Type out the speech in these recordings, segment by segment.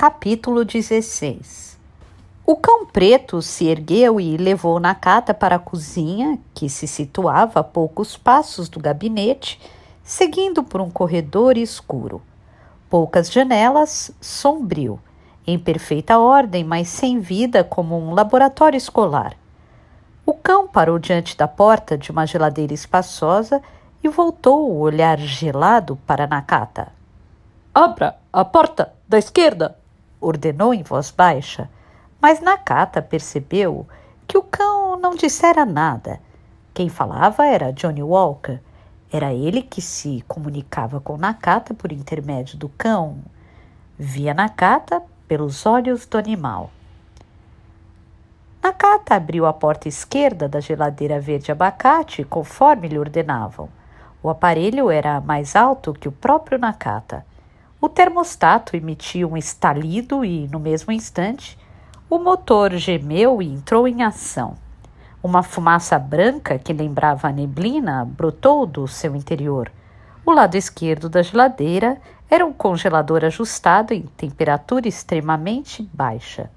Capítulo 16. O cão preto se ergueu e levou Nakata para a cozinha, que se situava a poucos passos do gabinete, seguindo por um corredor escuro. Poucas janelas, sombrio, em perfeita ordem, mas sem vida, como um laboratório escolar. O cão parou diante da porta de uma geladeira espaçosa e voltou o olhar gelado para Nakata. Abra a porta da esquerda! Ordenou em voz baixa, mas Nakata percebeu que o cão não dissera nada. Quem falava era Johnny Walker. Era ele que se comunicava com Nakata por intermédio do cão. Via Nakata pelos olhos do animal. Nakata abriu a porta esquerda da geladeira verde abacate conforme lhe ordenavam. O aparelho era mais alto que o próprio Nakata. O termostato emitia um estalido e, no mesmo instante, o motor gemeu e entrou em ação. Uma fumaça branca que lembrava a neblina brotou do seu interior. O lado esquerdo da geladeira era um congelador ajustado em temperatura extremamente baixa.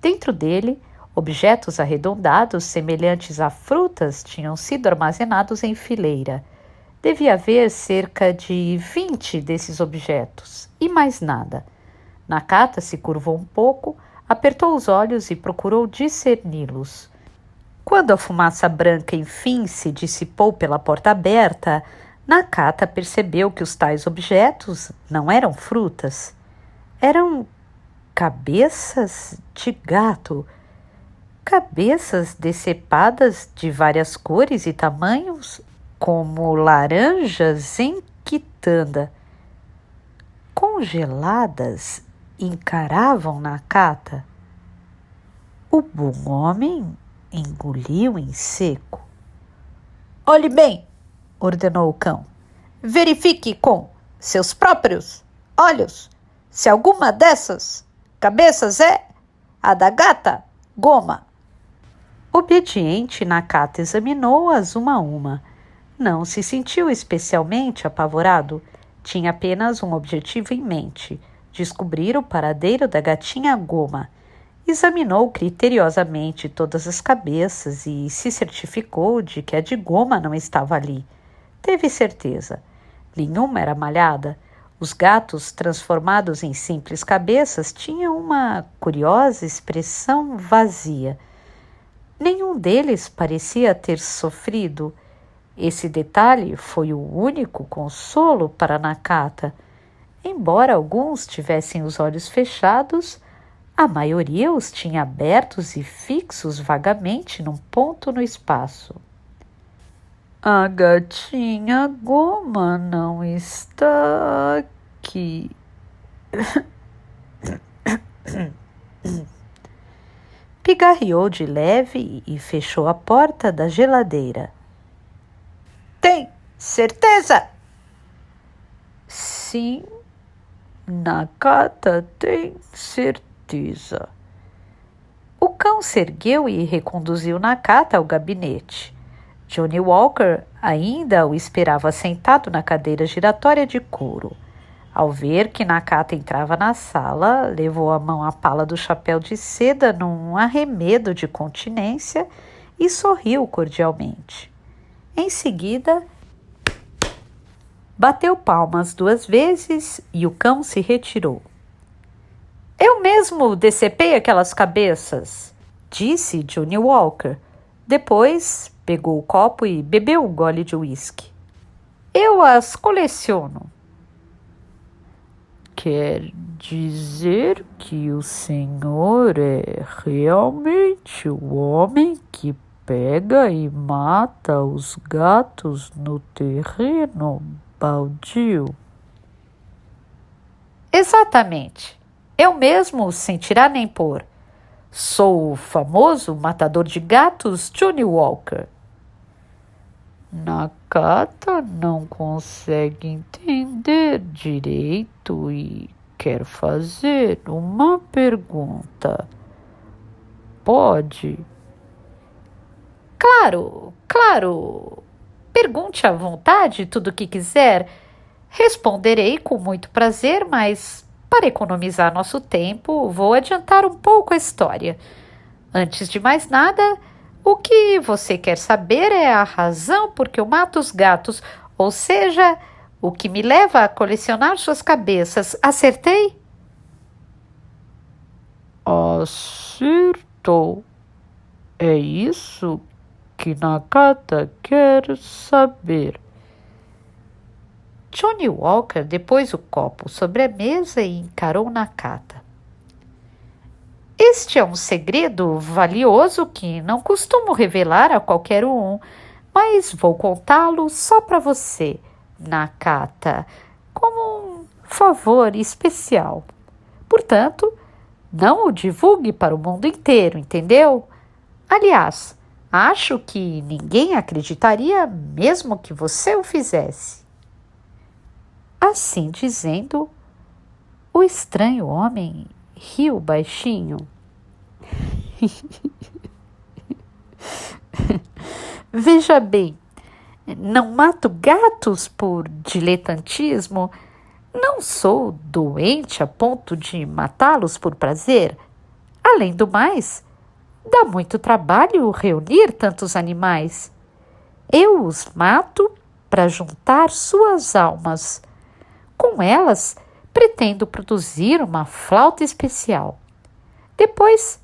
Dentro dele, objetos arredondados semelhantes a frutas tinham sido armazenados em fileira. Devia haver cerca de 20 desses objetos, e mais nada. Nakata se curvou um pouco, apertou os olhos e procurou discerni-los. Quando a fumaça branca enfim se dissipou pela porta aberta, Nakata percebeu que os tais objetos não eram frutas. Eram cabeças de gato. Cabeças decepadas de várias cores e tamanhos, como laranjas em quitanda. Congeladas, encaravam Nakata. O bom homem engoliu em seco. Olhe bem, ordenou o cão. Verifique com seus próprios olhos se alguma dessas cabeças é a da gata Goma. Obediente, Nakata examinou-as uma a uma. Não se sentiu especialmente apavorado. Tinha apenas um objetivo em mente: descobrir o paradeiro da gatinha Goma. Examinou criteriosamente todas as cabeças e se certificou de que a de Goma não estava ali. Teve certeza. Nenhuma era malhada. Os gatos, transformados em simples cabeças, tinham uma curiosa expressão vazia. Nenhum deles parecia ter sofrido. Esse detalhe foi o único consolo para Nakata. Embora alguns tivessem os olhos fechados, a maioria os tinha abertos e fixos vagamente num ponto no espaço. A gatinha Goma não está aqui. Pigarreou de leve e fechou a porta da geladeira. Tem certeza? Sim, Nakata tem certeza. O cão se ergueu e reconduziu Nakata ao gabinete. Johnny Walker ainda o esperava sentado na cadeira giratória de couro. Ao ver que Nakata entrava na sala, levou a mão à pala do chapéu de seda num arremedo de continência e sorriu cordialmente. Em seguida, bateu palmas 2 vezes e o cão se retirou. Eu mesmo decepei aquelas cabeças, disse Johnny Walker. Depois pegou o copo e bebeu um gole de uísque. Eu as coleciono. Quer dizer que o senhor é realmente o homem que pega e mata os gatos no terreno baldio? Exatamente. Eu mesmo, sem tirar nem pôr. Sou o famoso matador de gatos Johnny Walker. Nakata não consegue entender direito e quer fazer uma pergunta. Pode? Claro, claro. Pergunte à vontade tudo o que quiser. Responderei com muito prazer, mas Para economizar nosso tempo, vou adiantar um pouco a história. Antes de mais nada, o que você quer saber é a razão por que eu mato os gatos, ou seja, o que me leva a colecionar suas cabeças. Acertei? Acertou. É isso que Nakata quer saber. Johnny Walker depôs o copo sobre a mesa e encarou Nakata. Este é um segredo valioso que não costumo revelar a qualquer um, mas vou contá-lo só para você, Nakata, como um favor especial. Portanto, não o divulgue para o mundo inteiro, entendeu? Aliás, acho que ninguém acreditaria mesmo que você o fizesse. Assim dizendo, o estranho homem riu baixinho. Veja bem, não mato gatos por diletantismo. Não sou doente a ponto de matá-los por prazer. Além do mais, dá muito trabalho reunir tantos animais. Eu os mato para juntar suas almas. Com elas, pretendo produzir uma flauta especial. Depois,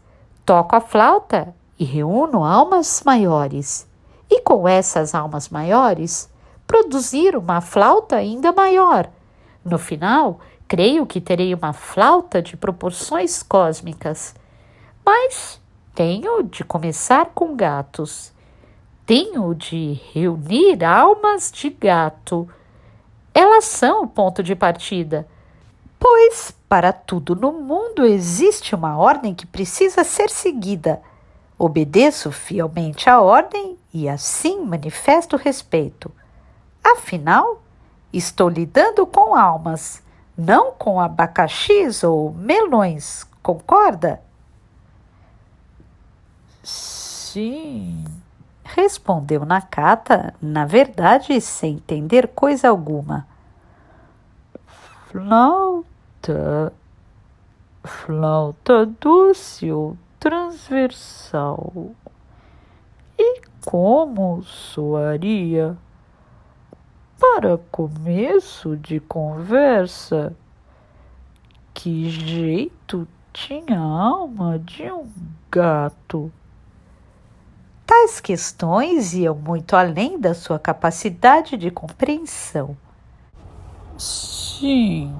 toco a flauta e reúno almas maiores. E com essas almas maiores, produzir uma flauta ainda maior. No final, creio que terei uma flauta de proporções cósmicas. Mas tenho de começar com gatos. Tenho de reunir almas de gato. Elas são o ponto de partida, pois para tudo no mundo existe uma ordem que precisa ser seguida. Obedeço fielmente à ordem e assim manifesto respeito. Afinal, estou lidando com almas, não com abacaxis ou melões, concorda? Sim, respondeu Nakata, na verdade sem entender coisa alguma. Flauta doce ou transversal. E como soaria? Para começo de conversa, que jeito tinha a alma de um gato? Tais questões iam muito além da sua capacidade de compreensão. Sim,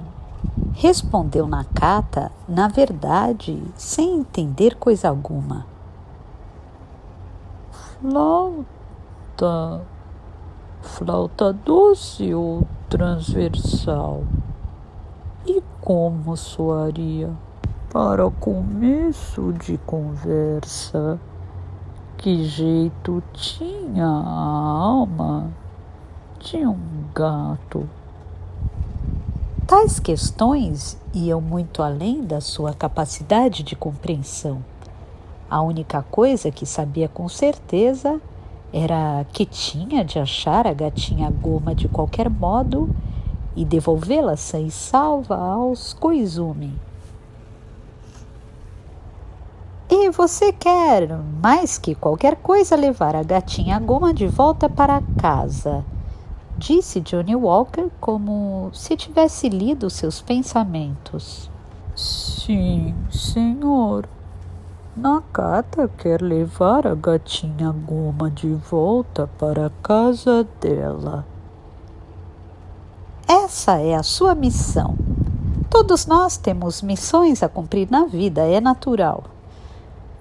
respondeu Nakata, na verdade, sem entender coisa alguma. Flauta doce ou transversal? E como soaria? Para começo de conversa, que jeito tinha a alma de um gato? Tais questões iam muito além da sua capacidade de compreensão. A única coisa que sabia com certeza era que tinha de achar a gatinha Goma de qualquer modo e devolvê-la sã e salva aos Koizumi. E você quer, mais que qualquer coisa, levar a gatinha Goma de volta para casa, disse Johnny Walker como se tivesse lido seus pensamentos. Sim, senhor. Nakata quer levar a gatinha Goma de volta para a casa dela. Essa é a sua missão. Todos nós temos missões a cumprir na vida, é natural.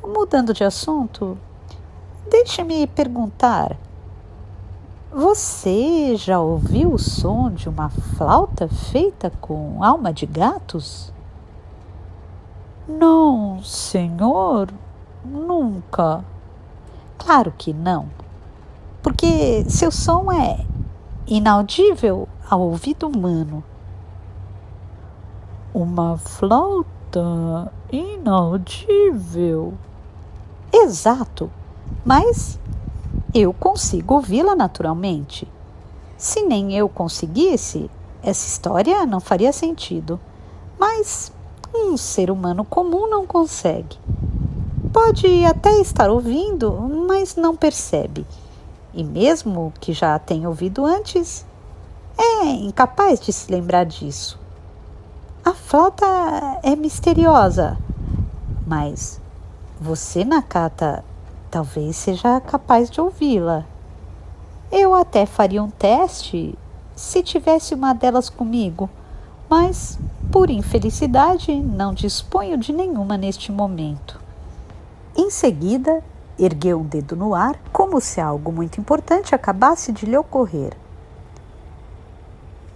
Mudando de assunto, deixe-me perguntar. Você já ouviu o som de uma flauta feita com alma de gatos? Não, senhor, nunca. Claro que não, porque seu som é inaudível ao ouvido humano. Uma flauta inaudível. Exato, mas eu consigo ouvi-la naturalmente. Se nem eu conseguisse, essa história não faria sentido. Mas um ser humano comum não consegue. Pode até estar ouvindo, mas não percebe. E mesmo que já tenha ouvido antes, é incapaz de se lembrar disso. A flauta é misteriosa, mas você, Nakata, talvez seja capaz de ouvi-la. Eu até faria um teste se tivesse uma delas comigo, mas, por infelicidade, não disponho de nenhuma neste momento. Em seguida, ergueu um dedo no ar, como se algo muito importante acabasse de lhe ocorrer.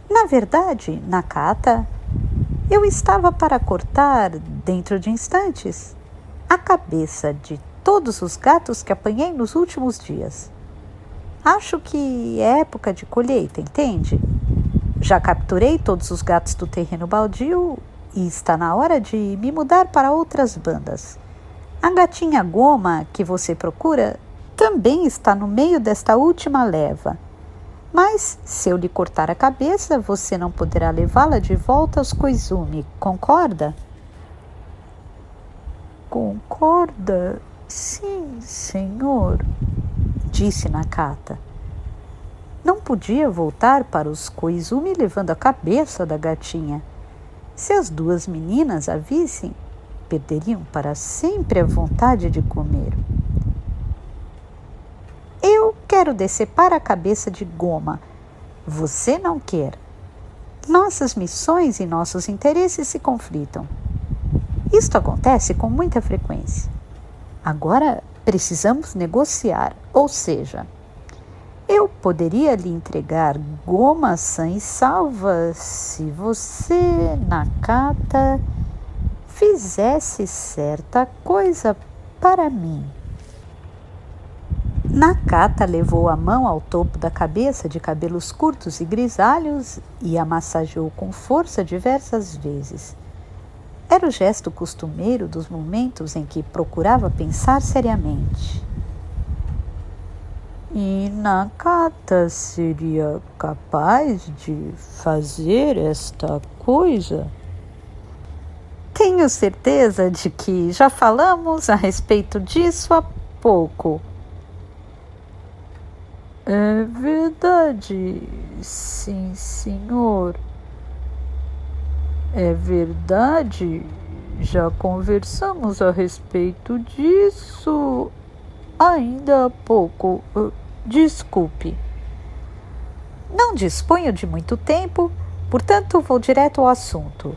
Na verdade, Nakata, eu estava para cortar, dentro de instantes, a cabeça de todos os gatos que apanhei nos últimos dias. Acho que é época de colheita, entende? Já capturei todos os gatos do terreno baldio e está na hora de me mudar para outras bandas. A gatinha Goma que você procura também está no meio desta última leva. Mas, se eu lhe cortar a cabeça, você não poderá levá-la de volta aos Koizumi, concorda? Concorda? Sim, senhor, disse Nakata. Não podia voltar para os Koizumi levando a cabeça da gatinha. Se as duas meninas a vissem, perderiam para sempre a vontade de comer. Eu quero decepar a cabeça de Goma. Você não quer. Nossas missões e nossos interesses se conflitam. Isto acontece com muita frequência. Agora precisamos negociar, ou seja, eu poderia lhe entregar Goma sã e salva se você, Nakata, fizesse certa coisa para mim. Nakata levou a mão ao topo da cabeça de cabelos curtos e grisalhos e a massageou com força diversas vezes. Era o gesto costumeiro dos momentos em que procurava pensar seriamente. e Nakata seria capaz de fazer esta coisa? Tenho certeza de que já falamos a respeito disso há pouco. É verdade, sim, senhor. É verdade, já conversamos a respeito disso ainda há pouco. Desculpe. Não disponho de muito tempo, portanto vou direto ao assunto.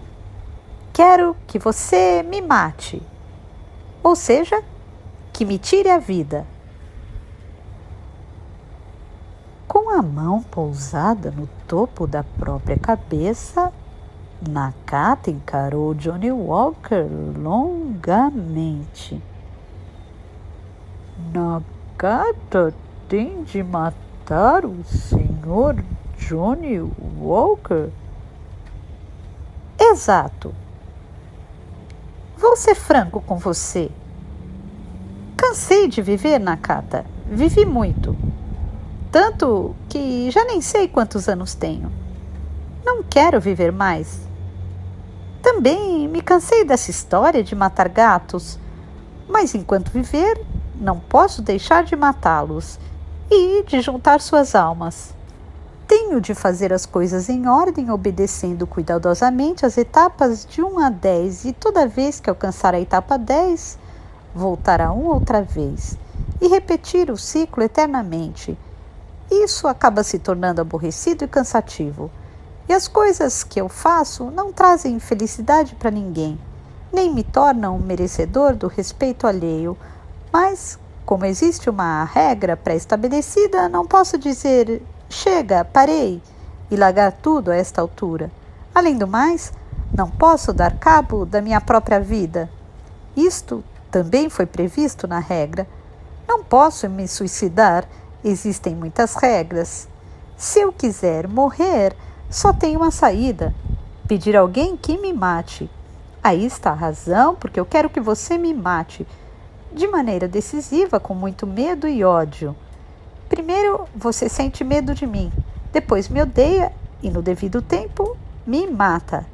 Quero que você me mate, ou seja, que me tire a vida. Com a mão pousada no topo da própria cabeça, Nakata encarou Johnny Walker longamente. Nakata tem de matar o senhor Johnny Walker? Exato. Vou ser franco com você. Cansei de viver, Nakata. Vivi muito. Tanto que já nem sei quantos anos tenho. Não quero viver mais. Também me cansei dessa história de matar gatos. Mas enquanto viver, não posso deixar de matá-los e de juntar suas almas. Tenho de fazer as coisas em ordem, obedecendo cuidadosamente as etapas de 1 a 10, e toda vez que alcançar a etapa 10, voltar a 1 outra vez, e repetir o ciclo eternamente. Isso acaba se tornando aborrecido e cansativo, e as coisas que eu faço não trazem felicidade para ninguém, nem me tornam merecedor do respeito alheio, mas, como existe uma regra pré-estabelecida, não posso dizer chega, parei, e largar tudo a esta altura. Além do mais, não posso dar cabo da minha própria vida. Isto também foi previsto na regra. Não posso me suicidar, existem muitas regras. Se eu quiser morrer, só tenho uma saída: pedir a alguém que me mate. Aí está a razão porque eu quero que você me mate, de maneira decisiva, com muito medo e ódio. Primeiro você sente medo de mim, depois me odeia e no devido tempo me mata.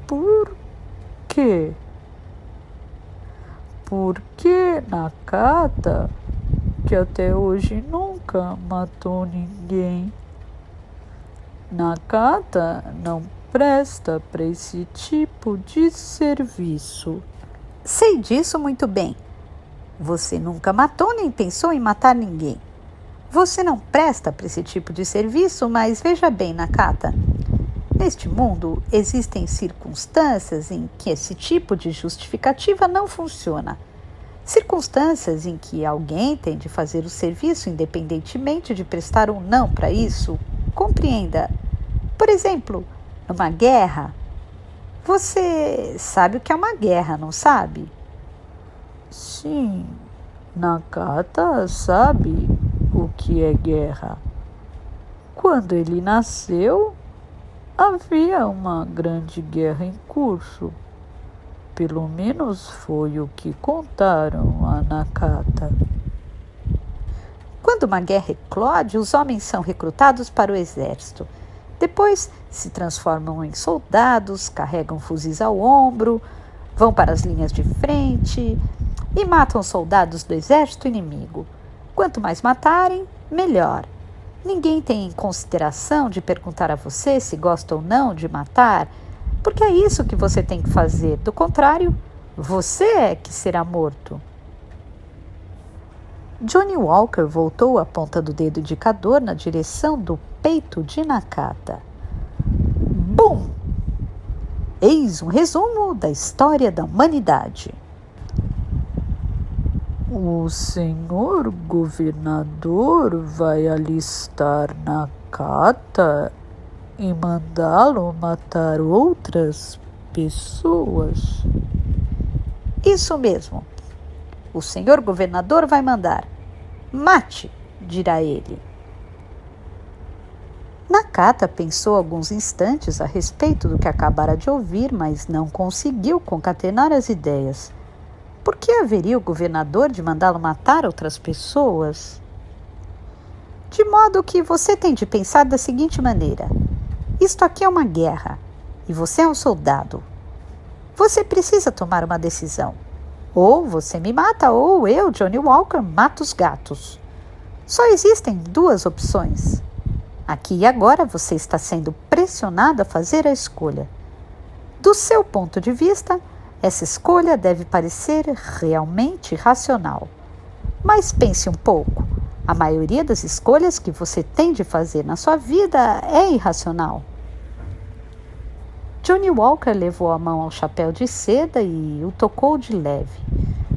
Por quê? Porque Nakata, que até hoje nunca matou ninguém, Nakata não presta para esse tipo de serviço. Sei disso muito bem. Você nunca matou nem pensou em matar ninguém. Você não presta para esse tipo de serviço, mas veja bem, Nakata. Neste mundo, existem circunstâncias em que esse tipo de justificativa não funciona. Circunstâncias em que alguém tem de fazer o serviço independentemente de prestar ou não para isso. Compreenda. Por exemplo, numa guerra. Você sabe o que é uma guerra, não sabe? Sim, Nakata sabe o que é guerra. Quando ele nasceu, havia uma grande guerra em curso. Pelo menos foi o que contaram a Nakata. Quando uma guerra eclode, os homens são recrutados para o exército. Depois se transformam em soldados, carregam fuzis ao ombro, vão para as linhas de frente e matam soldados do exército inimigo. Quanto mais matarem, melhor. Ninguém tem consideração de perguntar a você se gosta ou não de matar, porque é isso que você tem que fazer. Do contrário, você é que será morto. Johnny Walker voltou a ponta do dedo indicador na direção do peito de Nakata. Bum! Eis um resumo da história da humanidade. O senhor governador vai alistar Nakata e mandá-lo matar outras pessoas? Isso mesmo. O senhor governador vai mandar. Mate, dirá ele. Nakata pensou alguns instantes a respeito do que acabara de ouvir, mas não conseguiu concatenar as ideias. Por que haveria o governador de mandá-lo matar outras pessoas? De modo que você tem de pensar da seguinte maneira. Isto aqui é uma guerra e você é um soldado. Você precisa tomar uma decisão. Ou você me mata, ou eu, Johnny Walker, mato os gatos. Só existem duas opções. Aqui e agora você está sendo pressionado a fazer a escolha. Do seu ponto de vista, essa escolha deve parecer realmente racional. Mas pense um pouco. A maioria das escolhas que você tem de fazer na sua vida é irracional. Johnny Walker levou a mão ao chapéu de seda e o tocou de leve,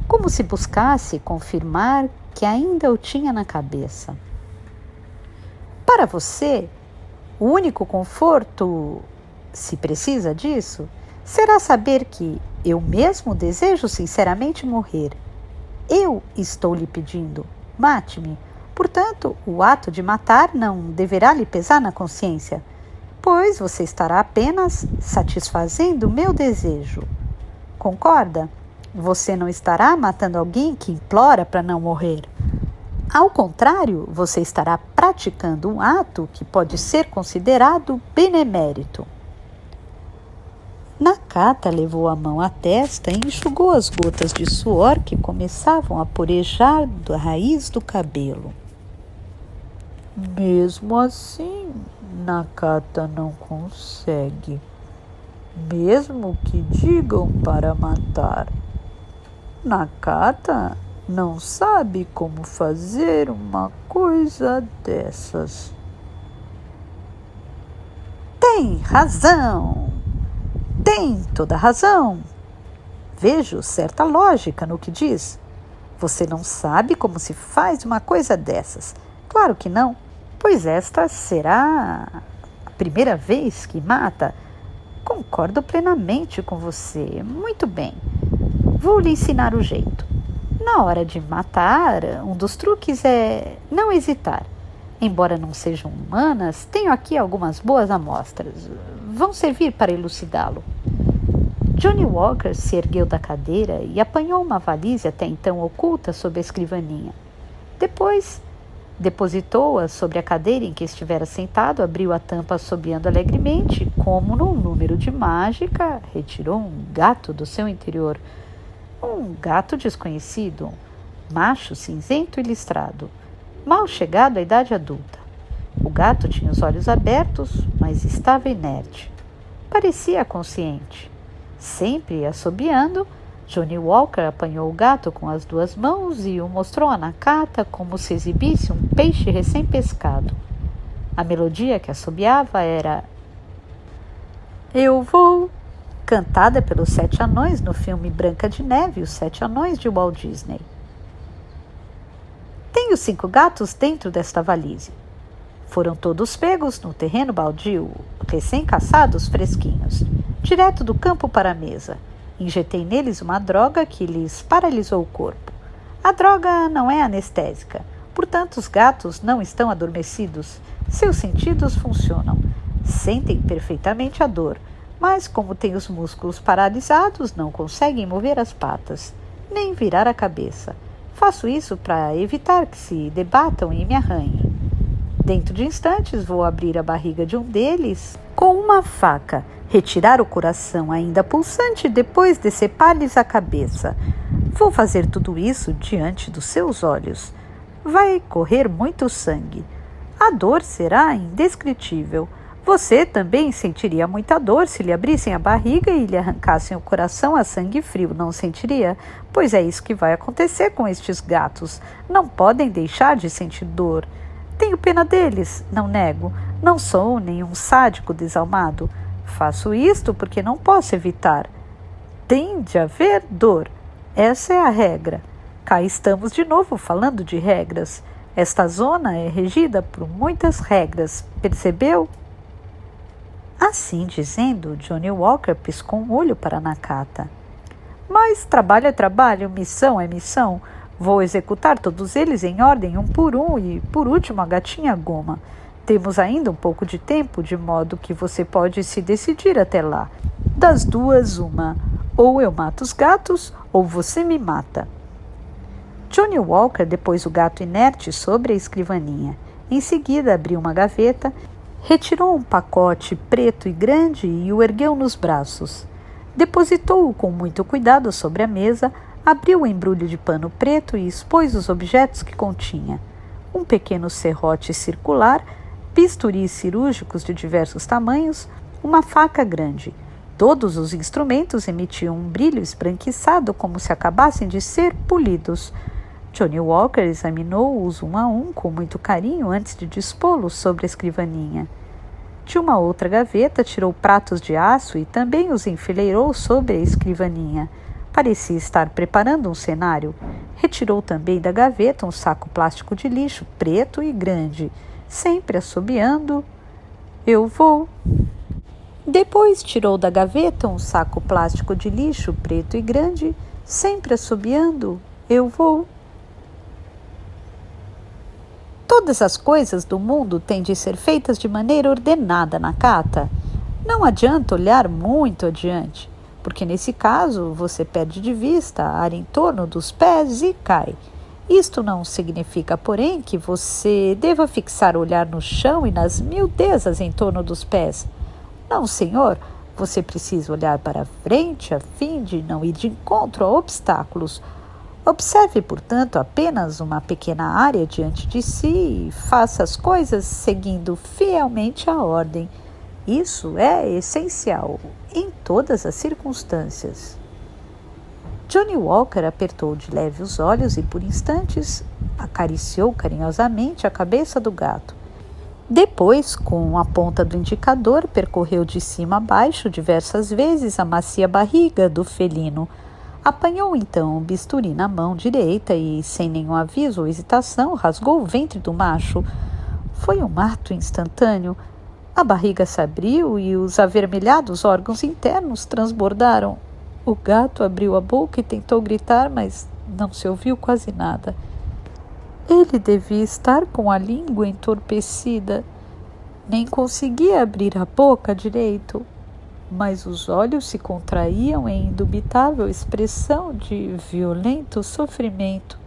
como se buscasse confirmar que ainda o tinha na cabeça. Para você, o único conforto, se precisa disso, será saber que eu mesmo desejo sinceramente morrer. Eu estou lhe pedindo, mate-me. Portanto, o ato de matar não deverá lhe pesar na consciência, pois você estará apenas satisfazendo o meu desejo. Concorda? Você não estará matando alguém que implora para não morrer. Ao contrário, você estará praticando um ato que pode ser considerado benemérito. Nakata levou a mão à testa e enxugou as gotas de suor que começavam a porejar da raiz do cabelo. Mesmo assim, Nakata não consegue. Mesmo que digam para matar. Nakata não sabe como fazer uma coisa dessas. Tem razão. Tem toda razão. Vejo certa lógica no que diz. Você não sabe como se faz uma coisa dessas. Claro que não, pois esta será a primeira vez que mata. Concordo plenamente com você. Muito bem. Vou lhe ensinar o jeito. Na hora de matar, um dos truques é não hesitar. Embora não sejam humanas, tenho aqui algumas boas amostras. Vão servir para elucidá-lo. Johnny Walker se ergueu da cadeira e apanhou uma valise até então oculta sob a escrivaninha. Depois, Depositou-a sobre a cadeira em que estivera sentado, abriu a tampa assobiando alegremente, como num número de mágica, retirou um gato do seu interior. Um gato desconhecido, macho, cinzento e listrado, mal chegado à idade adulta. O gato tinha os olhos abertos, mas estava inerte. Parecia consciente. Sempre assobiando, Johnny Walker apanhou o gato com as 2 mãos e o mostrou a Nakata como se exibisse um peixe recém-pescado. A melodia que assobiava era Eu Vou, cantada pelos 7 anões no filme Branca de Neve e os 7 anões de Walt Disney. Tenho 5 gatos dentro desta valise. Foram todos pegos no terreno baldio, recém-caçados fresquinhos, direto do campo para a mesa. Injetei neles uma droga que lhes paralisou o corpo. A droga não é anestésica, portanto os gatos não estão adormecidos. Seus sentidos funcionam. Sentem perfeitamente a dor, mas como têm os músculos paralisados, não conseguem mover as patas, nem virar a cabeça. Faço isso para evitar que se debatam e me arranhem. Dentro de instantes, vou abrir a barriga de um deles com uma faca, retirar o coração ainda pulsante e depois decepar-lhes a cabeça. Vou fazer tudo isso diante dos seus olhos. Vai correr muito sangue. A dor será indescritível. Você também sentiria muita dor se lhe abrissem a barriga e lhe arrancassem o coração a sangue frio, não sentiria? Pois é isso que vai acontecer com estes gatos. Não podem deixar de sentir dor. Tenho pena deles, não nego. Não sou nenhum sádico desalmado. Faço isto porque não posso evitar. Tem de haver dor. Essa é a regra. Cá estamos de novo falando de regras. Esta zona é regida por muitas regras, percebeu? Assim dizendo, Johnny Walker piscou um olho para Nakata. Mas trabalho é trabalho, missão é missão. Vou executar todos eles em ordem, um por um, e por último a gatinha Goma. Temos ainda um pouco de tempo, de modo que você pode se decidir até lá. Das 2, uma. Ou eu mato os gatos, ou você me mata. Johnny Walker depôs o gato inerte sobre a escrivaninha. Em seguida abriu uma gaveta, retirou um pacote preto e grande e o ergueu nos braços. Depositou-o com muito cuidado sobre a mesa, abriu o embrulho de pano preto e expôs os objetos que continha. Um pequeno serrote circular, bisturis cirúrgicos de diversos tamanhos, uma faca grande. Todos os instrumentos emitiam um brilho esbranquiçado como se acabassem de ser polidos. Johnny Walker examinou-os um a um com muito carinho antes de dispô-los sobre a escrivaninha. De uma outra gaveta tirou pratos de aço e também os enfileirou sobre a escrivaninha. Parecia estar preparando um cenário. Retirou também da gaveta um saco plástico de lixo preto e grande, sempre assobiando. Eu vou. Depois tirou da gaveta um saco plástico de lixo preto e grande, sempre assobiando. Eu vou. Todas as coisas do mundo têm de ser feitas de maneira ordenada, Nakata. Não adianta olhar muito adiante, porque nesse caso você perde de vista a área em torno dos pés e cai. Isto não significa, porém, que você deva fixar o olhar no chão e nas miudezas em torno dos pés. Não, senhor, você precisa olhar para frente a fim de não ir de encontro a obstáculos. Observe, portanto, apenas uma pequena área diante de si e faça as coisas seguindo fielmente a ordem. Isso é essencial em todas as circunstâncias. Johnny Walker apertou de leve os olhos e, por instantes, acariciou carinhosamente a cabeça do gato. Depois, com a ponta do indicador, percorreu de cima a baixo diversas vezes a macia barriga do felino. Apanhou então o bisturi na mão direita e, sem nenhum aviso ou hesitação, rasgou o ventre do macho. Foi um ato instantâneo. A barriga se abriu e os avermelhados órgãos internos transbordaram. O gato abriu a boca e tentou gritar, mas não se ouviu quase nada. Ele devia estar com a língua entorpecida. Nem conseguia abrir a boca direito, mas os olhos se contraíam em indubitável expressão de violento sofrimento.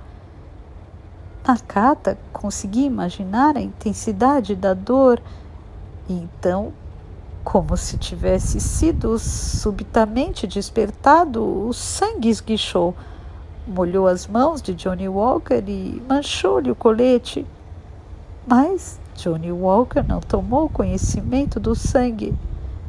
Nakata conseguia imaginar a intensidade da dor e então, como se tivesse sido subitamente despertado, o sangue esguichou, molhou as mãos de Johnny Walker e manchou-lhe o colete. Mas Johnny Walker não tomou conhecimento do sangue.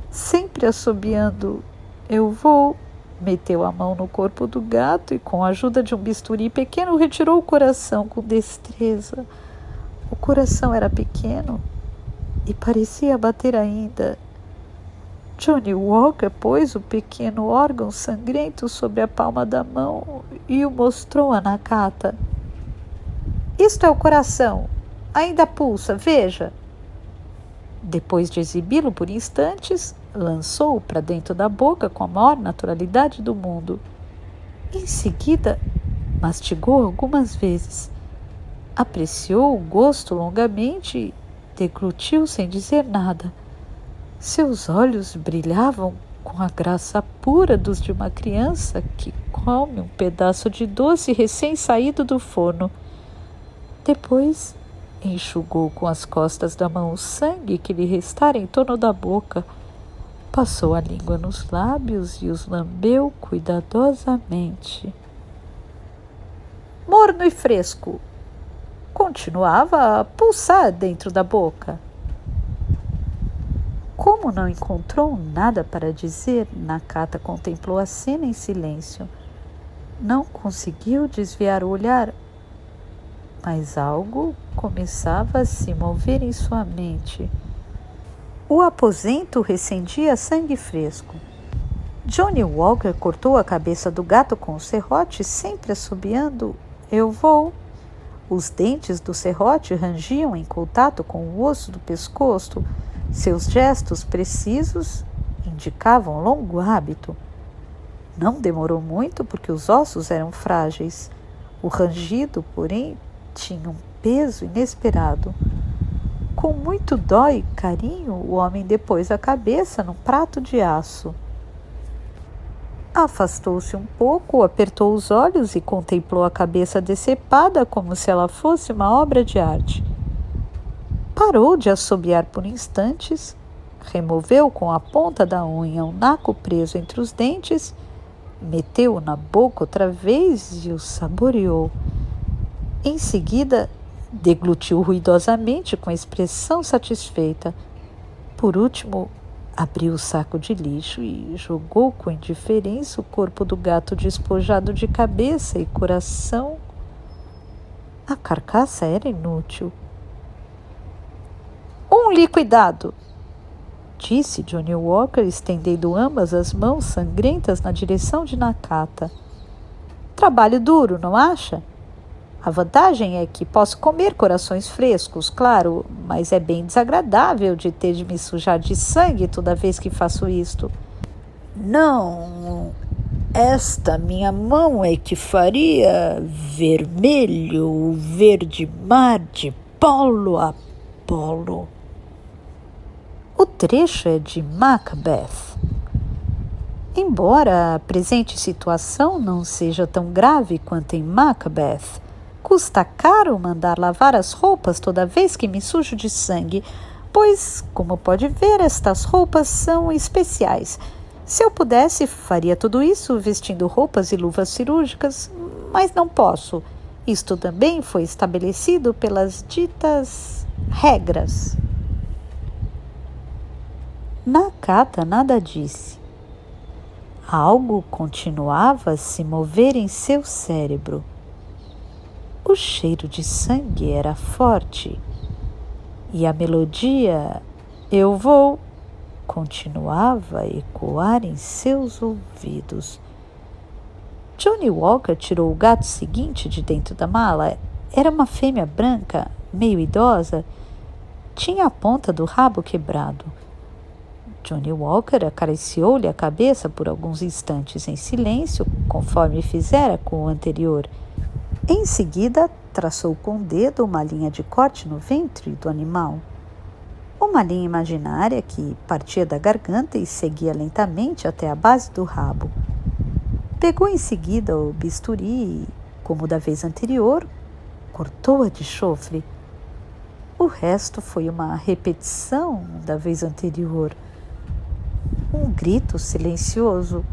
Sempre assobiando, "Eu vou", meteu a mão no corpo do gato e, com a ajuda de um bisturi pequeno, retirou o coração com destreza. O coração era pequeno e parecia bater ainda. Johnny Walker pôs o pequeno órgão sangrento sobre a palma da mão e o mostrou a Nakata. "Isto é o coração. Ainda pulsa, veja." Depois de exibi-lo por instantes, lançou-o para dentro da boca com a maior naturalidade do mundo. Em seguida, mastigou algumas vezes, apreciou o gosto longamente e deglutiu sem dizer nada. Seus olhos brilhavam com a graça pura dos de uma criança que come um pedaço de doce recém-saído do forno. Depois, enxugou com as costas da mão o sangue que lhe restara em torno da boca, passou a língua nos lábios e os lambeu cuidadosamente. Morno e fresco, continuava a pulsar dentro da boca. Como não encontrou nada para dizer, Nakata contemplou a cena em silêncio. Não conseguiu desviar o olhar, mas algo começava a se mover em sua mente. O aposento recendia sangue fresco. Johnny Walker cortou a cabeça do gato com o serrote, sempre assobiando, "Eu vou." Os dentes do serrote rangiam em contato com o osso do pescoço. Seus gestos precisos indicavam longo hábito. Não demorou muito porque os ossos eram frágeis. O rangido, porém, tinha um peso inesperado. Com muito dó e carinho, o homem depôs a cabeça num prato de aço. Afastou-se um pouco, apertou os olhos e contemplou a cabeça decepada como se ela fosse uma obra de arte. Parou de assobiar por instantes, removeu com a ponta da unha um naco preso entre os dentes, meteu-o na boca outra vez e o saboreou. Em seguida, deglutiu ruidosamente com expressão satisfeita. Por último, abriu o saco de lixo e jogou com indiferença o corpo do gato despojado de cabeça e coração. A carcaça era inútil. "Um liquidado", disse Johnny Walker, estendendo ambas as mãos sangrentas na direção de Nakata. "Trabalho duro, não acha? A vantagem é que posso comer corações frescos, claro, mas é bem desagradável de ter de me sujar de sangue toda vez que faço isto." "Não, esta minha mão é que faria vermelho o verde mar de polo a polo." O trecho é de Macbeth. Embora a presente situação não seja tão grave quanto em Macbeth, custa caro mandar lavar as roupas toda vez que me sujo de sangue, pois, como pode ver, estas roupas são especiais. Se eu pudesse, faria tudo isso vestindo roupas e luvas cirúrgicas, mas não posso. Isto também foi estabelecido pelas ditas regras. Nakata nada disse. Algo continuava a se mover em seu cérebro. O cheiro de sangue era forte e a melodia "Eu vou" continuava a ecoar em seus ouvidos. Johnny Walker tirou o gato seguinte de dentro da mala. Era uma fêmea branca, meio idosa. Tinha a ponta do rabo quebrado. Johnny Walker acariciou-lhe a cabeça por alguns instantes em silêncio, conforme fizera com o anterior. Em seguida, traçou com o dedo uma linha de corte no ventre do animal. Uma linha imaginária que partia da garganta e seguia lentamente até a base do rabo. Pegou em seguida o bisturi e, como da vez anterior, cortou-a de chofre. O resto foi uma repetição da vez anterior. Um grito silencioso,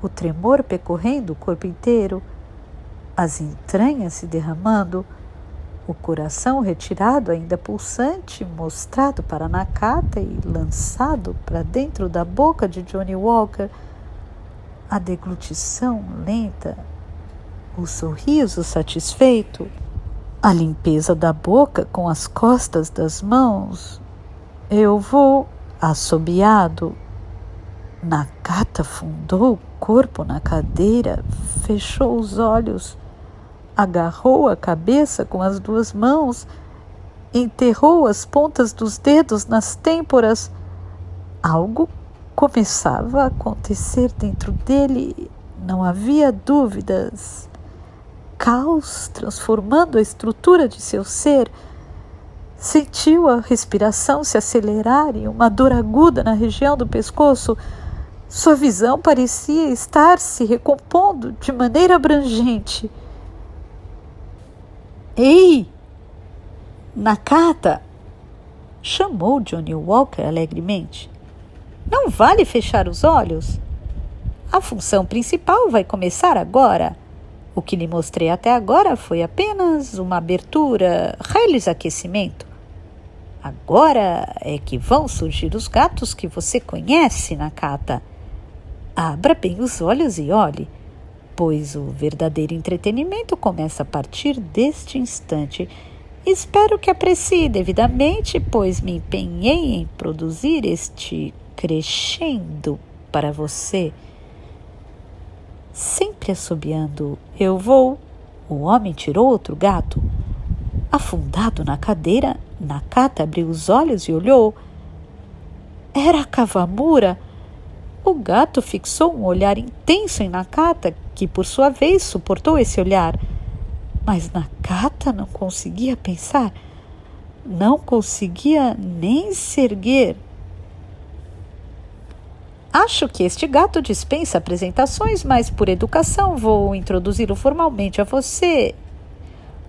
o tremor percorrendo o corpo inteiro, as entranhas se derramando, o coração retirado ainda pulsante, mostrado para Nakata e lançado para dentro da boca de Johnny Walker, a deglutição lenta, o sorriso satisfeito, a limpeza da boca com as costas das mãos. Eu vou, assobiado. Nakata fundou o corpo na cadeira, fechou os olhos, agarrou a cabeça com as duas mãos, enterrou as pontas dos dedos nas têmporas. Algo começava a acontecer dentro dele, não havia dúvidas. Caos transformando a estrutura de seu ser. Sentiu a respiração se acelerar e uma dor aguda na região do pescoço. Sua visão parecia estar se recompondo de maneira abrangente. Ei! Nakata! Chamou Johnny Walker alegremente. Não vale fechar os olhos. A função principal vai começar agora. O que lhe mostrei até agora foi apenas uma abertura, reles aquecimento. Agora é que vão surgir os gatos que você conhece, Nakata. Abra bem os olhos e olhe, pois o verdadeiro entretenimento começa a partir deste instante. Espero que aprecie devidamente, pois me empenhei em produzir este crescendo para você. Sempre assobiando, eu vou. O homem tirou outro gato. Afundado na cadeira, Nakata abriu os olhos e olhou. Era Kawamura. O gato fixou um olhar intenso em Nakata, que por sua vez suportou esse olhar. Mas Nakata não conseguia pensar, não conseguia nem se erguer. Acho que este gato dispensa apresentações, mas por educação vou introduzi-lo formalmente a você.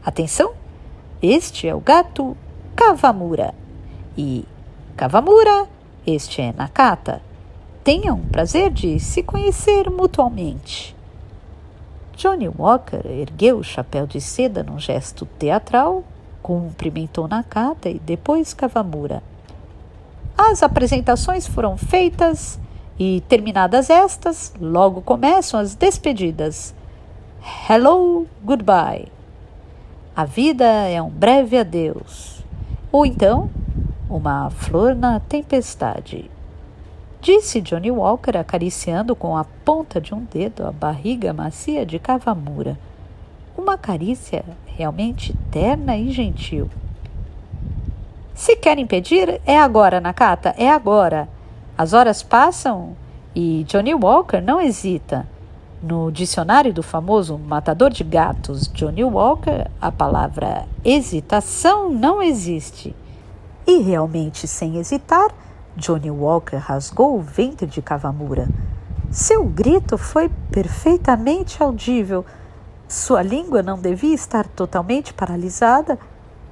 Atenção, este é o gato Kawamura. E Kawamura, este é Nakata. Tenham o prazer de se conhecer mutuamente. Johnny Walker ergueu o chapéu de seda num gesto teatral, cumprimentou Nakata e depois Kawamura. As apresentações foram feitas e, terminadas estas, logo começam as despedidas. Hello, goodbye. A vida é um breve adeus. Ou então, uma flor na tempestade. Disse Johnny Walker, acariciando com a ponta de um dedo a barriga macia de Kawamura. Uma carícia realmente terna e gentil. Se quer impedir, é agora, Nakata, é agora. As horas passam e Johnny Walker não hesita. No dicionário do famoso matador de gatos, Johnny Walker, a palavra hesitação não existe. E realmente, sem hesitar, Johnny Walker rasgou o ventre de Kawamura. Seu grito foi perfeitamente audível. Sua língua não devia estar totalmente paralisada,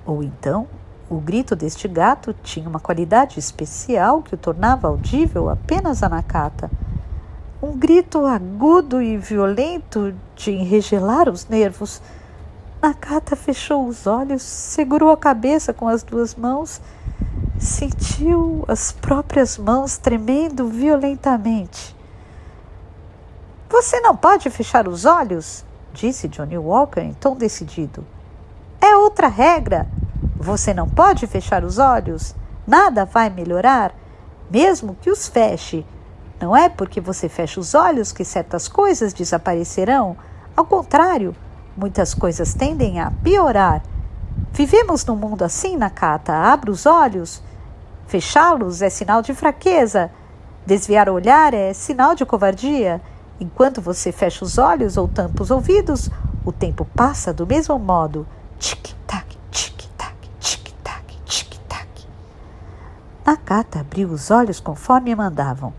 ou então o grito deste gato tinha uma qualidade especial que o tornava audível apenas a Nakata. Um grito agudo e violento de enregelar os nervos. Nakata fechou os olhos, segurou a cabeça com as duas mãos, sentiu as próprias mãos tremendo violentamente. Você não pode fechar os olhos, disse Johnny Walker em tom decidido. É outra regra. Você não pode fechar os olhos. Nada vai melhorar, mesmo que os feche. Não é porque você fecha os olhos que certas coisas desaparecerão. Ao contrário, muitas coisas tendem a piorar. Vivemos num mundo assim, Nakata. Abra os olhos. Fechá-los é sinal de fraqueza. Desviar o olhar é sinal de covardia. Enquanto você fecha os olhos ou tampa os ouvidos, o tempo passa do mesmo modo. Tic-tac, tic-tac, tic-tac, tic-tac. Nakata abriu os olhos conforme mandavam.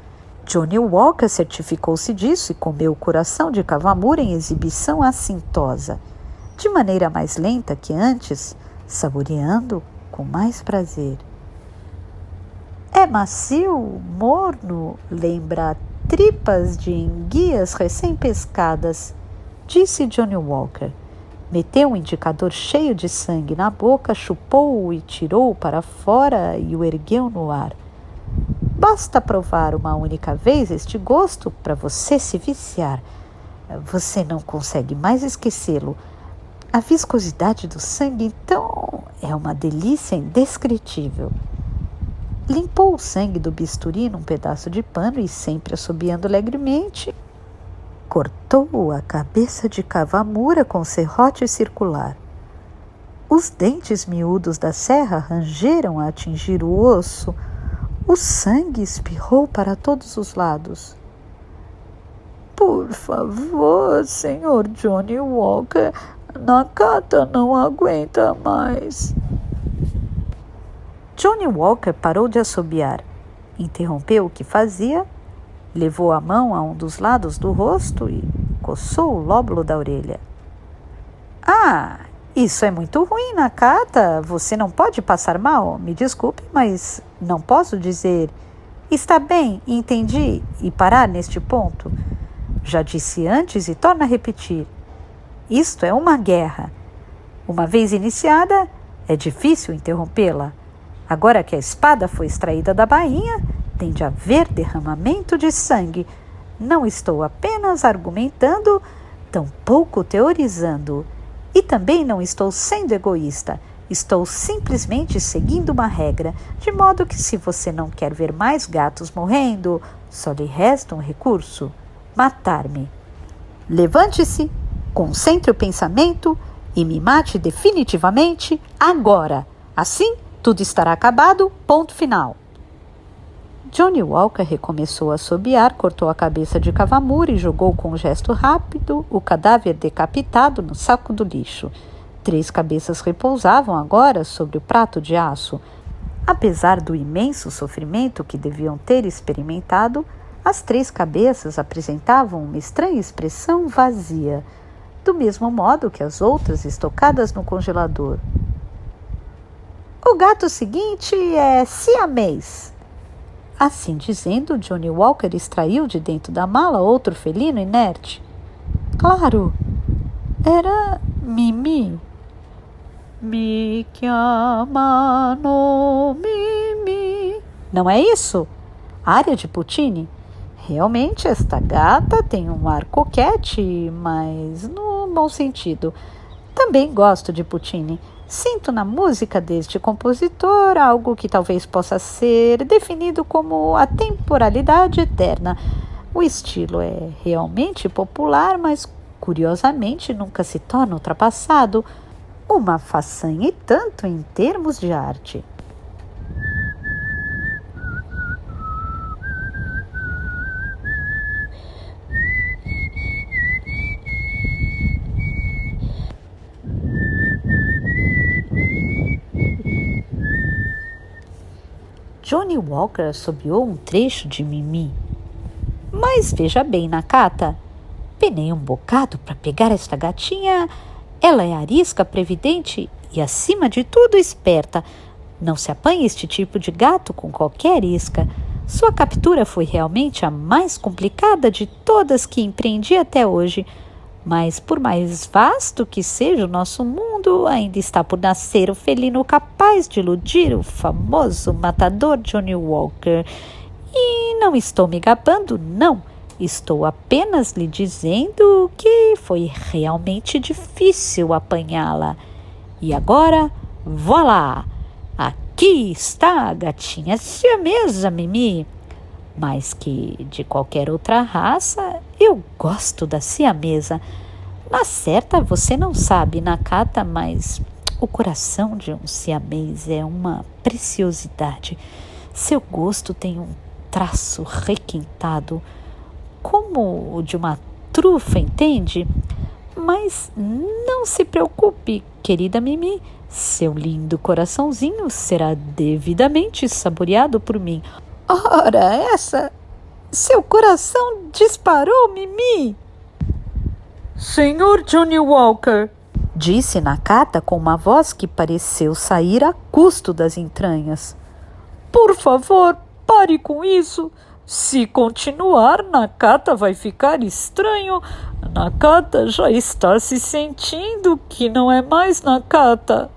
Johnny Walker certificou-se disso e comeu o coração de Kawamura em exibição assintosa. de maneira mais lenta que antes, saboreando com mais prazer. É macio, morno, lembra tripas de enguias recém-pescadas, disse Johnny Walker. Meteu um indicador cheio de sangue na boca, chupou-o e tirou-o para fora e o ergueu no ar. Basta provar uma única vez este gosto para você se viciar. Você não consegue mais esquecê-lo. A viscosidade do sangue, então, é uma delícia indescritível. Limpou o sangue do bisturi num pedaço de pano e, sempre assobiando alegremente, cortou a cabeça de Kawamura com serrote circular. Os dentes miúdos da serra rangeram a atingir o osso. O sangue espirrou para todos os lados. Por favor, Sr. Johnny Walker, Nakata não aguenta mais. Johnny Walker parou de assobiar, interrompeu o que fazia, levou a mão a um dos lados do rosto e coçou o lóbulo da orelha. Ah, isso é muito ruim, Nakata. Você não pode passar mal. Me desculpe, mas não posso dizer está bem, entendi, e parar neste ponto. Já disse antes e torno a repetir. Isto é uma guerra. Uma vez iniciada, é difícil interrompê-la. Agora que a espada foi extraída da bainha, tem de haver derramamento de sangue. Não estou apenas argumentando, tampouco teorizando. E também não estou sendo egoísta. Estou simplesmente seguindo uma regra, de modo que se você não quer ver mais gatos morrendo, só lhe resta um recurso: matar-me. Levante-se, concentre o pensamento e me mate definitivamente agora. Assim, tudo estará acabado, ponto final. Johnny Walker recomeçou a assobiar, cortou a cabeça de Kawamura e jogou com um gesto rápido o cadáver decapitado no saco do lixo. 3 cabeças repousavam agora sobre o prato de aço. Apesar do imenso sofrimento que deviam ter experimentado, as 3 cabeças apresentavam uma estranha expressão vazia, do mesmo modo que as outras estocadas no congelador. O gato seguinte é siamês. Assim dizendo, Johnny Walker extraiu de dentro da mala outro felino inerte. Claro, era Mimi. Mi chiama no Mimi. Não é isso? Área de Puccini? Realmente esta gata tem um ar coquete, mas no bom sentido. Também gosto de Puccini. Sinto na música deste compositor algo que talvez possa ser definido como a temporalidade eterna. O estilo é realmente popular, mas curiosamente nunca se torna ultrapassado. Uma façanha e tanto em termos de arte. Johnny Walker assobiou um trecho de Mimi. Mas veja bem, Nakata, penei um bocado para pegar esta gatinha. Ela é arisca, previdente e, acima de tudo, esperta. Não se apanha este tipo de gato com qualquer isca. Sua captura foi realmente a mais complicada de todas que empreendi até hoje. Mas, por mais vasto que seja o nosso mundo, ainda está por nascer o felino capaz de iludir o famoso matador Johnny Walker. E não estou me gabando, não. Estou apenas lhe dizendo que foi realmente difícil apanhá-la. E agora, voilá! Aqui está a gatinha siamesa, Mimi. Mais que de qualquer outra raça, eu gosto da siamesa. Na certa, você não sabe, Nakata, mas o coração de um siamês é uma preciosidade. Seu gosto tem um traço requintado, como o de uma trufa, entende? Mas não se preocupe, querida Mimi. Seu lindo coraçãozinho será devidamente saboreado por mim. Ora, essa... Seu coração disparou, Mimi! Senhor Johnny Walker, disse Nakata com uma voz que pareceu sair a custo das entranhas. Por favor, pare com isso. Se continuar, Nakata vai ficar estranho. Nakata já está se sentindo que não é mais Nakata.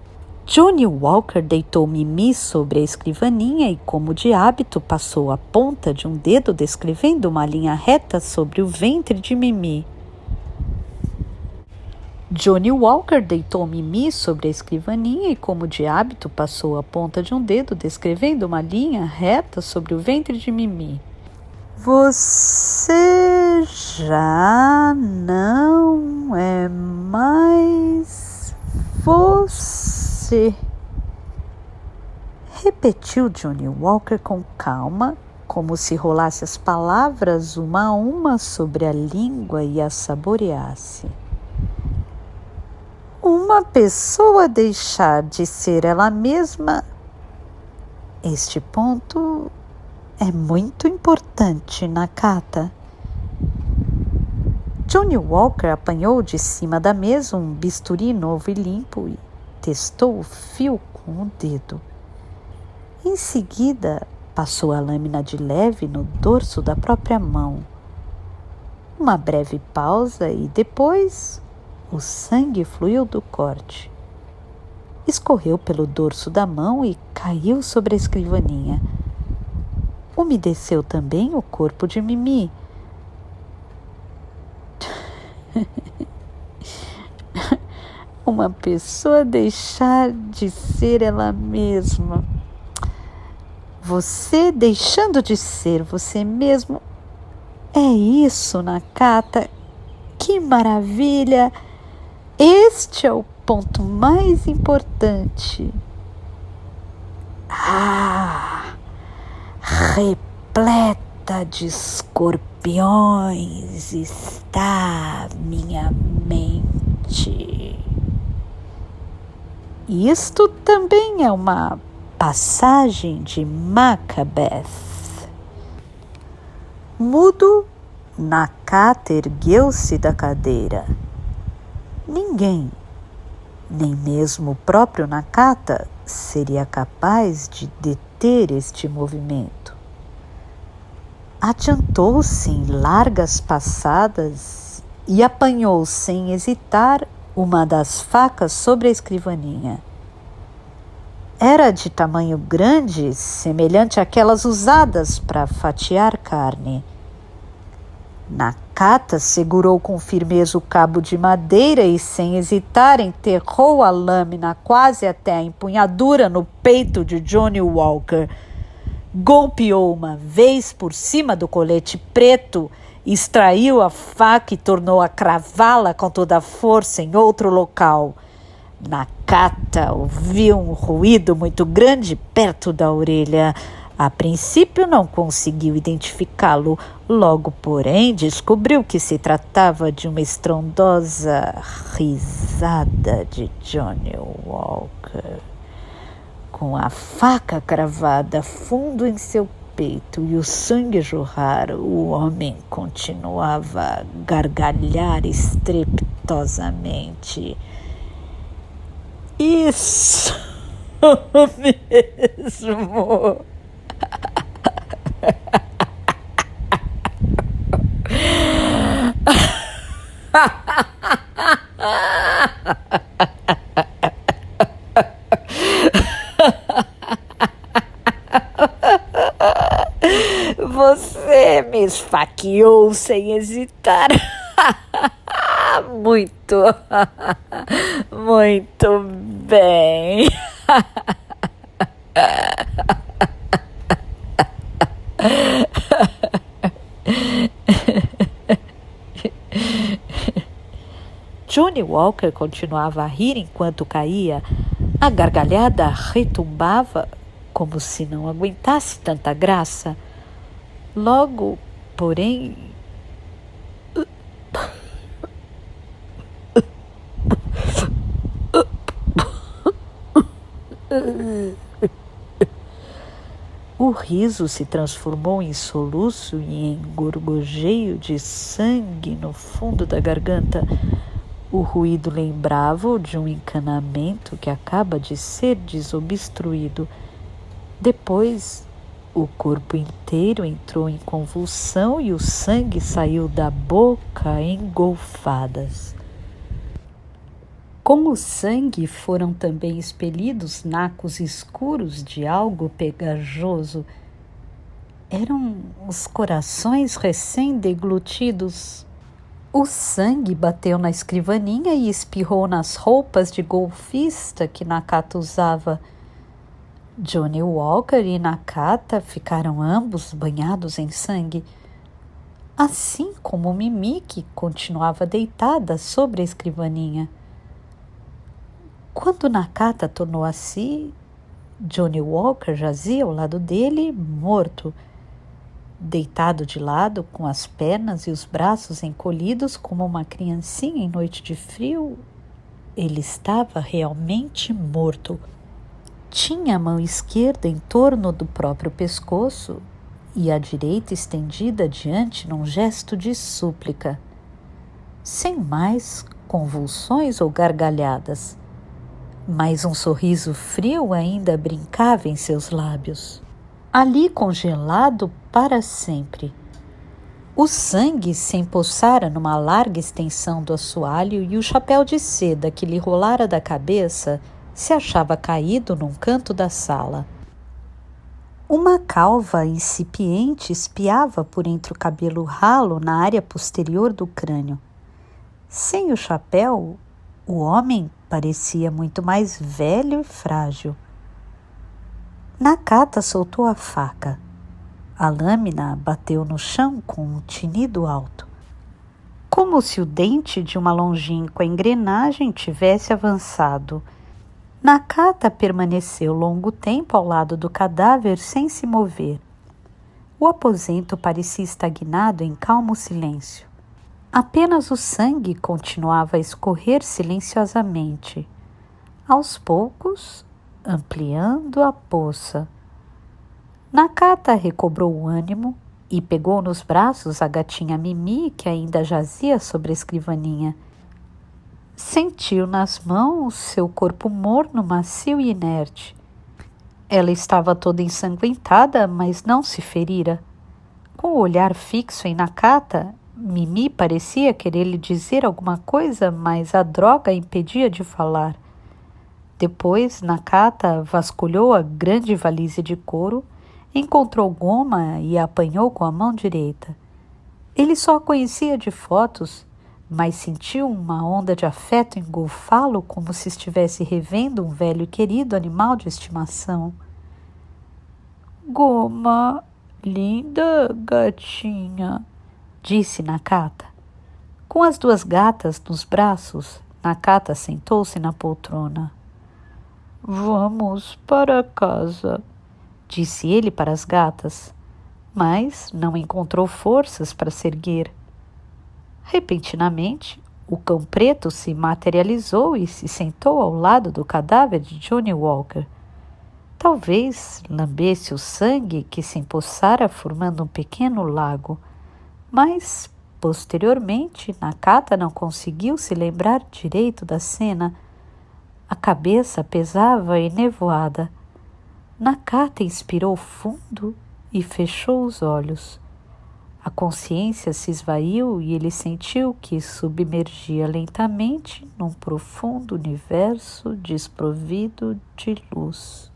Johnny Walker deitou Mimi sobre a escrivaninha e, como de hábito, passou a ponta de um dedo descrevendo uma linha reta sobre o ventre de Mimi. Johnny Walker deitou Mimi sobre a escrivaninha e, como de hábito, passou a ponta de um dedo descrevendo uma linha reta sobre o ventre de Mimi. Você já não é mais você, repetiu Johnny Walker com calma, como se rolasse as palavras uma a uma sobre a língua e as saboreasse. Uma pessoa deixar de ser ela mesma, este ponto é muito importante, Nakata. Johnny Walker apanhou de cima da mesa um bisturi novo e limpo e testou o fio com o dedo. Em seguida, passou a lâmina de leve no dorso da própria mão. Uma breve pausa e depois o sangue fluiu do corte. Escorreu pelo dorso da mão e caiu sobre a escrivaninha. Umedeceu também o corpo de Mimi. Uma pessoa deixar de ser ela mesma. Você deixando de ser você mesmo. É isso, Nakata. Que maravilha! Este é o ponto mais importante. Repleta de escorpiões está minha mente. Isto também é uma passagem de Macbeth. Mudo, Nakata ergueu-se da cadeira. Ninguém, nem mesmo o próprio Nakata, seria capaz de deter este movimento. Adiantou-se em largas passadas e apanhou sem hesitar uma das facas sobre a escrivaninha. Era de tamanho grande, semelhante àquelas usadas para fatiar carne. Nakata segurou com firmeza o cabo de madeira e, sem hesitar, enterrou a lâmina quase até a empunhadura no peito de Johnny Walker. Golpeou uma vez por cima do colete preto, extraiu a faca e tornou a cravá-la com toda a força em outro local. Nakata ouviu um ruído muito grande perto da orelha. A princípio não conseguiu identificá-lo, logo, porém, descobriu que se tratava de uma estrondosa risada de Johnny Walker. Com a faca cravada fundo em seu peito e o sangue a jorrar, o homem continuava a gargalhar estrepitosamente. Isso mesmo! Você me esfaqueou sem hesitar. Muito bem. Johnny Walker continuava a rir enquanto caía. A gargalhada retumbava como se não aguentasse tanta graça. Logo, porém, o riso se transformou em soluço e em gorgojeio de sangue no fundo da garganta. O ruído lembrava-o de um encanamento que acaba de ser desobstruído. Depois, o corpo inteiro entrou em convulsão e o sangue saiu da boca em golfadas. Com o sangue foram também expelidos nacos escuros de algo pegajoso. Eram os corações recém-deglutidos. O sangue bateu na escrivaninha e espirrou nas roupas de golfista que Nakata usava. Johnny Walker e Nakata ficaram ambos banhados em sangue, assim como Mimi, que continuava deitada sobre a escrivaninha. Quando Nakata tornou a si, Johnny Walker jazia ao lado dele, morto, deitado de lado, com as pernas e os braços encolhidos como uma criancinha em noite de frio. Ele estava realmente morto. Tinha a mão esquerda em torno do próprio pescoço e a direita estendida adiante num gesto de súplica, sem mais convulsões ou gargalhadas, mas um sorriso frio ainda brincava em seus lábios, ali congelado para sempre. O sangue se empoçara numa larga extensão do assoalho e o chapéu de seda que lhe rolara da cabeça se achava caído num canto da sala. Uma calva incipiente espiava por entre o cabelo ralo na área posterior do crânio. Sem o chapéu, o homem parecia muito mais velho e frágil. Nakata soltou a faca. A lâmina bateu no chão com um tinido alto, como se o dente de uma longínqua engrenagem tivesse avançado. Nakata permaneceu longo tempo ao lado do cadáver sem se mover. O aposento parecia estagnado em calmo silêncio. Apenas o sangue continuava a escorrer silenciosamente, aos poucos ampliando a poça. Nakata recobrou o ânimo e pegou nos braços a gatinha Mimi, que ainda jazia sobre a escrivaninha. Sentiu nas mãos seu corpo morno, macio e inerte. Ela estava toda ensanguentada, mas não se ferira. Com o olhar fixo em Nakata, Mimi parecia querer lhe dizer alguma coisa, mas a droga a impedia de falar. Depois, Nakata vasculhou a grande valise de couro, encontrou goma e a apanhou com a mão direita. Ele só a conhecia de fotos, mas sentiu uma onda de afeto engolfá-lo como se estivesse revendo um velho e querido animal de estimação. Goma, linda gatinha, disse Nakata. Com as duas gatas nos braços, Nakata sentou-se na poltrona. Vamos para casa, disse ele para as gatas, mas não encontrou forças para se erguer. Repentinamente, o cão preto se materializou e se sentou ao lado do cadáver de Johnny Walker. Talvez lambesse o sangue que se empoçara formando um pequeno lago, mas, posteriormente, Nakata não conseguiu se lembrar direito da cena. A cabeça pesava e nevoada. Nakata inspirou fundo e fechou os olhos. A consciência se esvaiu e ele sentiu que submergia lentamente num profundo universo desprovido de luz.